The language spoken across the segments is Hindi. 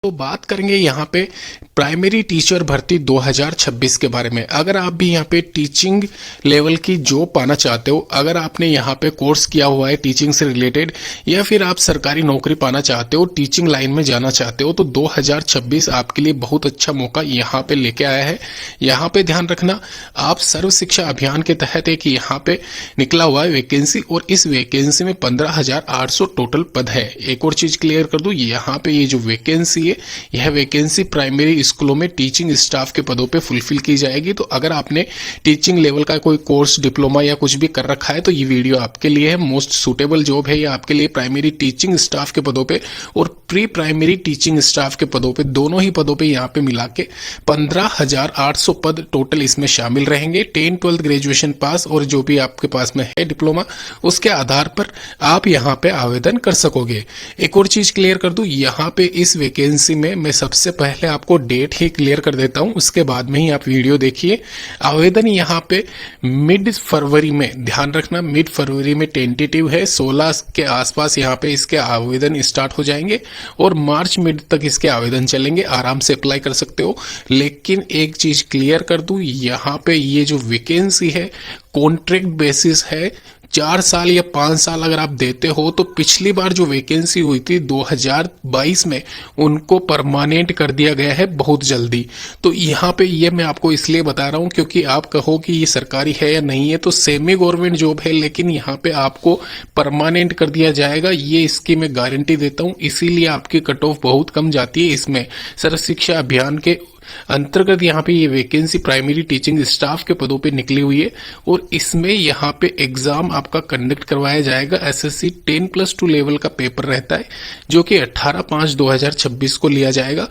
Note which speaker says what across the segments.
Speaker 1: तो बात करेंगे यहाँ पे प्राइमरी टीचर भर्ती 2026 के बारे में। अगर आप भी यहाँ पे टीचिंग लेवल की जॉब पाना चाहते हो, अगर आपने यहाँ पे कोर्स किया हुआ है टीचिंग से रिलेटेड, या फिर आप सरकारी नौकरी पाना चाहते हो, टीचिंग लाइन में जाना चाहते हो, तो 2026 आपके लिए बहुत अच्छा मौका यहाँ पे लेके आया है। यहाँ पे ध्यान रखना, आप सर्व शिक्षा अभियान के तहत एक यहाँ पे निकला हुआ है वैकेंसी, और इस वैकेंसी में 15,800 टोटल पद है। एक और चीज क्लियर कर दूं, यहाँ पे ये जो वैकेंसी है, यह वैकेंसी प्राइमरी स्कूलों में टीचिंग स्टाफ के पदों पे फुलफिल की जाएगी। तो अगर आपने टीचिंग लेवल का कोई कोर्स, डिप्लोमा या कुछ भी कर रखा है, तो ये वीडियो आपके लिए है। मोस्ट सुटेबल जॉब है ये आपके लिए, प्राइमरी टीचिंग स्टाफ के पदों पे और प्री प्राइमरी टीचिंग स्टाफ के पदों पे, दोनों ही पदों पे यहाँ पे मिला के 15,800 पद टोटल इसमें शामिल रहेंगे। 10-12 ग्रेजुएशन पास और जो भी आपके पास में है डिप्लोमा, उसके आधार पर आप यहाँ पे आवेदन कर सकोगे। एक और चीज क्लियर कर दूं, यहाँ पे इस वैकेंसी में मैं सबसे पहले आपको डेट ही क्लियर कर देता हूं, उसके बाद में ही आप वीडियो देखिए। आवेदन यहाँ पे मिड फरवरी में, ध्यान रखना मिड फरवरी में टेंटेटिव है, 16 के आसपास यहाँ पे इसके आवेदन स्टार्ट हो जाएंगे और मार्च मिड तक इसके आवेदन चलेंगे। आराम से अप्लाई कर सकते हो। लेकिन एक चीज क्लियर कर दूं, यहाँ पे ये जो वैकेंसी है कॉन्ट्रैक्ट बेसिस है। 4 साल या 5 साल अगर आप देते हो, तो पिछली बार जो वैकेंसी हुई थी 2022 में, उनको परमानेंट कर दिया गया है बहुत जल्दी। तो यहाँ पे ये मैं आपको इसलिए बता रहा हूँ क्योंकि आप कहो कि ये सरकारी है या नहीं है, तो सेमी गवर्नमेंट जॉब है, लेकिन यहाँ पे आपको परमानेंट कर दिया जाएगा, ये इसकी मैं गारंटी देता हूँ। इसीलिए आपकी कट ऑफ बहुत कम जाती है इसमें। सर्व शिक्षा अभियान के अंतर्गत यहाँ पे ये वैकेंसी प्राइमरी टीचिंग स्टाफ के पदों पे निकली हुई है, और इसमें यहाँ पे एग्जाम आपका कंडक्ट करवाया जाएगा। एसएससी 10+2 लेवल का पेपर रहता है, जो कि 18/5/2026 को लिया जाएगा।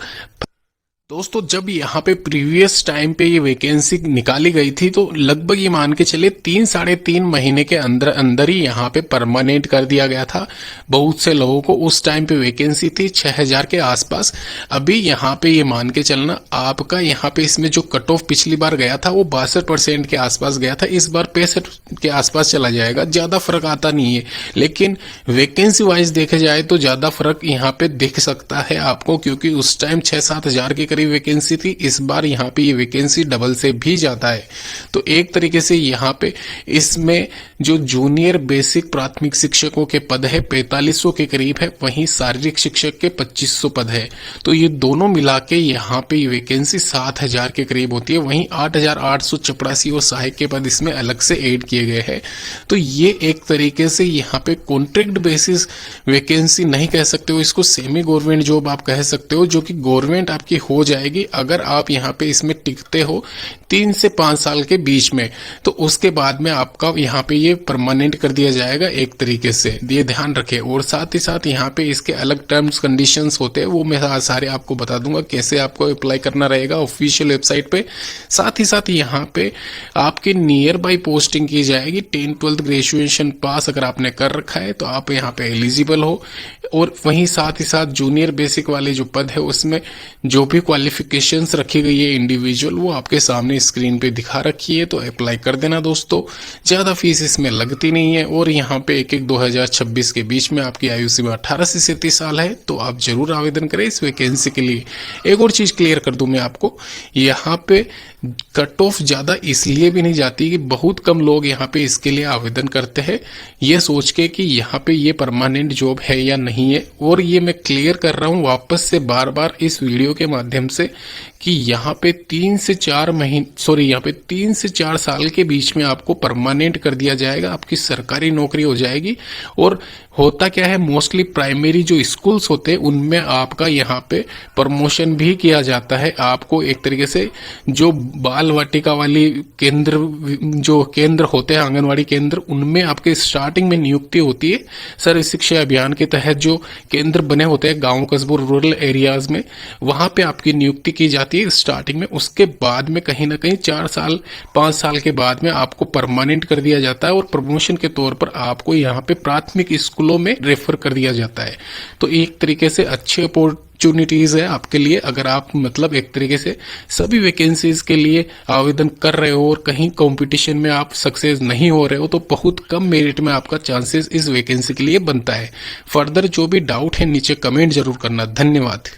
Speaker 1: दोस्तों, जब यहाँ पे प्रीवियस टाइम पे ये वैकेंसी निकाली गई थी, तो लगभग ये मान के चले 3-3.5 महीने के अंदर अंदर ही यहाँ पे परमानेंट कर दिया गया था बहुत से लोगों को। उस टाइम पे वैकेंसी थी 6,000 के आसपास। अभी यहाँ पे ये मान के चलना, आपका यहाँ पे इसमें जो कट ऑफ पिछली बार गया था वो 62% के आसपास गया था, इस बार 65 के आसपास चला जाएगा। ज्यादा फर्क आता नहीं है, लेकिन वैकेंसी वाइज देखे जाए तो ज्यादा फर्क यहाँ पे दिख सकता है आपको, क्योंकि उस टाइम 6-7 हजार के वैकेंसी थी, इस बार यहाँ पे ये वैकेंसी डबल से भी ज्यादा है। तो एक तरीके से यहाँ पे इसमें जो जूनियर बेसिक प्राथमिक शिक्षकों के पद है 4500 के करीब है, वहीं शारीरिक शिक्षक के 2500 पद है। तो ये दोनों मिला के यहाँ पे ये वैकेंसी 7,000 के करीब होती है। वहीं 8,884 और सहायक के पद इसमें अलग से ऐड किए गए हैं। तो ये एक तरीके से यहाँ पे कॉन्ट्रैक्ट बेसिस वैकेंसी नहीं कह सकते हो, इसको सेमी गवर्नमेंट जॉब आप कह सकते हो, जो कि गवर्नमेंट आपकी हो जाएगी अगर आप यहाँ पे इसमें टिकते हो 3 से 5 साल के बीच में। तो उसके बाद में आपका यहाँ पे ये परमानेंट कर दिया जाएगा एक तरीके से, ये ध्यान रखें। और साथ ही साथ यहाँ पे इसके अलग टर्म्स कंडीशंस होते हैं, वो मैं सारे आपको बता दूंगा कैसे आपको अप्लाई करना रहेगा ऑफिशियल वेबसाइट पे। साथ ही साथ यहाँ पे आपके नियर बाई पोस्टिंग की जाएगी। 10-12 ग्रेजुएशन पास अगर आपने कर रखा है तो आप यहाँ पे एलिजिबल हो। और वहीं साथ ही साथ जूनियर बेसिक वाले जो पद है, उसमें जो भी क्वालिफिकेशंस रखी गई है इंडिविजुअल, वो आपके सामने स्क्रीन पे दिखा रखी है। तो अप्लाई कर देना दोस्तों, ज्यादा फीस इसमें लगती नहीं है। और यहाँ पे 1-1-2026 के बीच में आपकी आयु सीमा 18 से 37 साल है, तो आप जरूर आवेदन करें इस वैकेंसी के लिए। एक और चीज क्लियर कर दूं मैं आपको, यहाँ पे कट ऑफ ज्यादा इसलिए भी नहीं जाती कि बहुत कम लोग यहाँ पे इसके लिए आवेदन करते हैं, ये सोच के कि यहाँ पे ये परमानेंट जॉब है या नहीं है। और ये मैं क्लियर कर रहा हूँ वापस से बार बार इस वीडियो के माध्यम से कि यहाँ पे 3 से 4 साल के बीच में आपको परमानेंट कर दिया जाएगा, आपकी सरकारी नौकरी हो जाएगी। और होता क्या है, मोस्टली प्राइमरी जो स्कूल्स होते हैं उनमें आपका यहाँ पे प्रमोशन भी किया जाता है। आपको एक तरीके से जो बाल वाटिका वाली केंद्र, जो केंद्र होते हैं आंगनवाड़ी केंद्र, उनमें आपके स्टार्टिंग में नियुक्ति होती है। सर्व शिक्षा अभियान के तहत जो केंद्र बने होते हैं गांव कस्बों रूरल एरियाज में, वहां पे आपकी नियुक्ति की जाती है स्टार्टिंग में। उसके बाद में कहीं ना कहीं 4-5 साल के बाद में आपको परमानेंट कर दिया जाता है, और प्रमोशन के तौर पर आपको यहाँ पे प्राथमिक स्कूलों में रेफर कर दिया जाता है। तो एक तरीके से अच्छे अपॉर्चुनिटीज है आपके लिए, अगर आप मतलब एक तरीके से सभी वैकेंसीज के लिए आवेदन कर रहे हो और कहीं कंपटीशन में आप सक्सेस नहीं हो रहे हो, तो बहुत कम मेरिट में आपका चांसेस इस वैकेंसी के लिए बनता है। फर्दर जो भी डाउट है नीचे कमेंट जरूर करना। धन्यवाद।